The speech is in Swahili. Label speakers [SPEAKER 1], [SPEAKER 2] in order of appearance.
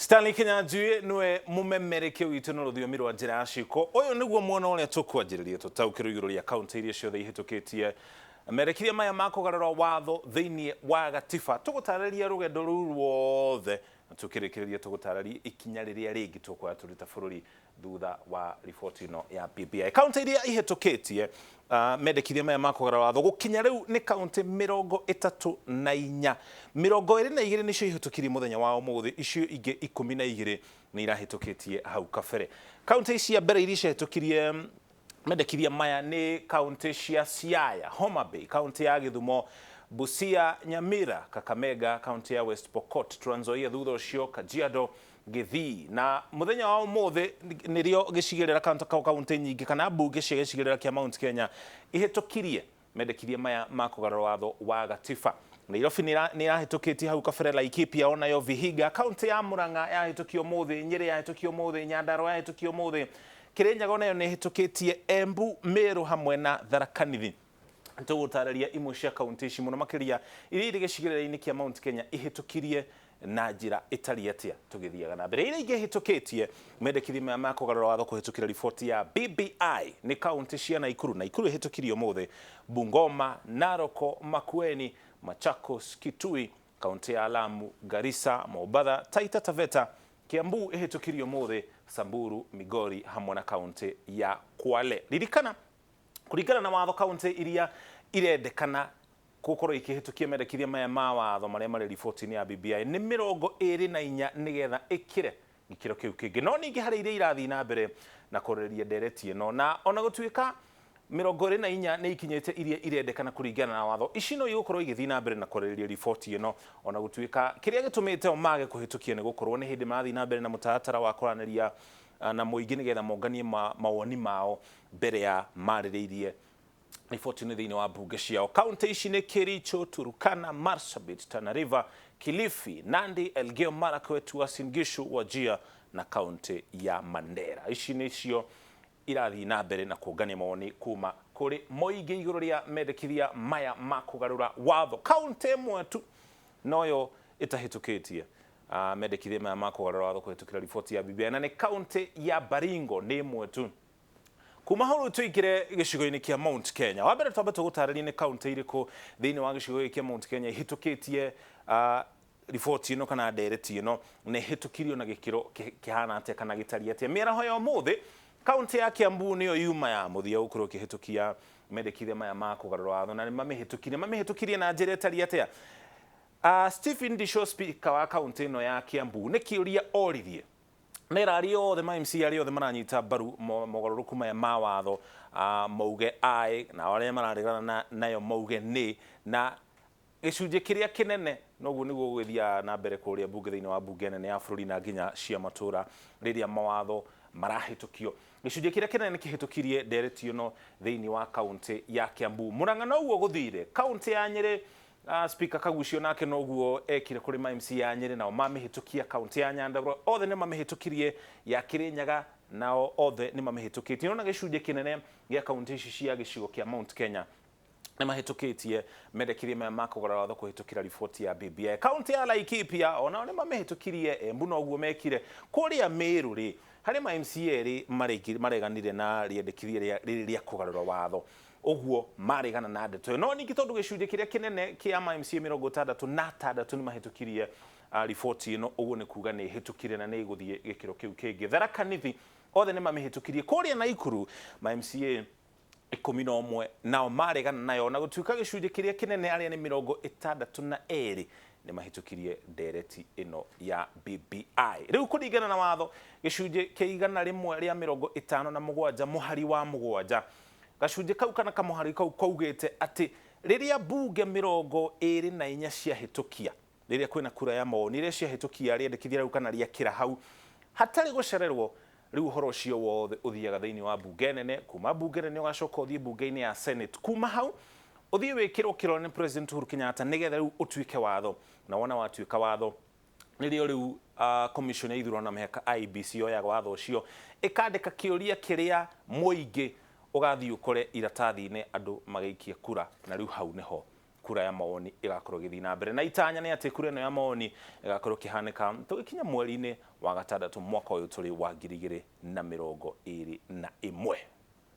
[SPEAKER 1] Stanley Kenya njui nwe mumemereke witu no ruthiomi rwa njira ya ciko uyu niguo muona uria tukwanjiriria tutaukirwo iguru ria kaunti iria ciothe ihitukitie merekiria maya makugarura watho thiini wa gatiba tugutararia rugendo ruru ruothe tukirikiria tugutararia ikinya riria ringi tukwa turita bururi thutha wa riboti ino ya BBI kaunti iria ihitukitie merekiria maya makugarura watho gukinya riu ni kaunti 34 22 nicio ihitukirie muthenya wa umuthi icio ingi 12 ni irahitukitie hau kabere kaunti cia mbere iria ihitukirie merekiria maya ni kaunti cia Siaya, Homa Bay, kaunti ya Githumo, Busia, Nyamira, Kakamega, kaunti ya West Pokot, Trans Nzoia, thutha ucio Kajiado, Githii na muthenya wa umuthi nirio gicigirira kaunti nyingi kana mbunge cia gicigirira kia Mount Kenya ihitukirie merekiria maya makugarura watho wa gatiba. Nairobi ni irahitukitie hau kabere, Laikipia onayo, Vihiga, kaunti ya Murang'a yahitukio umuthi, Nyeri yahitukio umuthi, Nyandarua yahitukio umuthi, Kirinyaga nayo ni hitukitie, Embu, Meru hamwe na Tharaka Nithi. Tugutararia imwe cia kaunti ici muno makiria iria iri gicigirira-ini kia Mount Kenya ihitukirie na njira itari atia tugithiaga na mbere. Iria ingi hitukitie merekiria maya makugarura watho kuhitukira riboti ya BBI ni kaunti cia Naikuru ihitukirio umuthi, Bungoma, Narok, Makueni, Machakos, Kitui, kaunti ya Lamu, Garissa, Mombasa, Taita Taveta, Kiambu ihitukirio umuthi, Samburu, Migori hamwe na kaunti ya Kwale. Ririkana kurigana na watho kaunti iria irendekana gukorwo ikihitukia merekiria maya ma watho maria mari riboti-ini ya BBI ni 24 nigetha ikire gikiro kiu kingi no ningi hari iria irathi na mbere na kureria ndereti ino na ona gutuika 24 ni ikinyete iria irendekana kuringana na watho ici no igukorwo igithii na mbere na kureria riboti ino ona gutuika kiria gitumite mage kuhitukia ni gukorwo ni hindi marathi na mbere na mutaratara wa kuranĩria na muingi nigetha monganie mawoni mao mbere ya marĩrĩirie riboti ino thiini wa mbunge ciao. Kaunti ici ni Kericho, Turkana, Marsabit, Tana River, Kilifi, Nandi, Elgeyo Marakwet, Uasin Gishu, Wajir na kaunti ya Mandera. Ici nicio irathi na mbere na kuongania mawoni kuma kuri muingi iguru ria merekiria maya makugarura watho. Kaunti imwe tu noyo itahitukitie merekiria maya makugarura watho kuhitukira riboti ya BBI na ni kaunti ya Baringo ni imwe tu. Kuma hau tuikire gicigo-ini kia Mount Kenya. Wa mbere twambe tugutararia ni kaunti iriku thiini wa gicigo kia Mount Kenya ihitukitie riboti ino kana ndereti ino ni hitukirio na gikiro kihana atia kana gitari atia. Miaraho ya umuthi kaunti ya Kiambu niyo yuma ya muthia ukorwo kihitukia merekiria maya makugarura watho na mamihitukirie na njira itari atia. Stephen Disho, speaker wa kaunti ino ya Kiambu, ni kiuria oririe nerari othe ma MC ari othe maranyita baru mogaruruku maya ma watho mauge ai na aria mararegana nayo mauge ni na gicunje kiria kinene noguo niguo gwithia na mbere kuria bunge thiini wa bunge nene ya bururi na nginya cia matura riria mawatho marahitukio. Gicunje kiria kinene kihitukirie ndereti ino thiini wa kaunti ya Kiambu. Murang'a noguo guthire kaunti ya Nyeri, speaker Kagucio nake noguo ekire kuri ma MC ya Nyeri nao mamihitukia kaunti ya Nyandarua othe ni mamihitukirie ya Kirinyaga nao othe ni mamihitukitie na gicunje kinene gia kaunti ici cia gicigo kia Mount Kenya ni mahitukitie merekiria maya makugarura watho kuhitukira riboti ya BBI. Kaunti ya Laikipia ona ni mamihitukirie, Embu noguo mekire, kuria Meru ri hari ma MC eri mareganire na riendekithia ria kugarura watho oguo maregana na ndeto no ningi tondu gicunje kiria kinene kia ma MC 66 ni mahitukirie riboti ino oguo ni kuga ni hitukire na ni iguthie gikiro kiu kingi. Tharaka Nithi othe ni mamihitukirie, kuria Naikuru ma MC 11 nao maregana nayo na gutuika gicunje kiria kinene aria ni 62 ni mahitukirie ndereti ino ya BBI. Riu kuringana na watho gicunje kiigana rimwe ria 57 muhari wa mugwanja gacunje kau kana kamuhari kau kaugite ati riria bunge 24 ciahitukia riria kwina kura ya mawoni iria ciahitukia riendekithia riu kana ria kira hau hatari gucererwo riu uhoro ucio wothe uthiaga thiini wa bunge nene, kuma bunge nene ugacoka uthie bunge-ini ya Senate, kuma hau uthie wikirwo kiro ni President Uhuru Kenyatta nigetha riu utuike watho na wona watuika watho nirio riu commission ya ithurano mihaka IEBC yoyaga watho ucio ikandika kiuria kiria muingi ugathii ukore iratathi-ini andu magaikia kura na riu hau niho kura ya maoni igakorwo githii na mbere na itanya ni ati kura ino ya maoni igakorwo kihanika tugikinya mweri-ini wa gatandatu mwaka uyu turi wa 2021.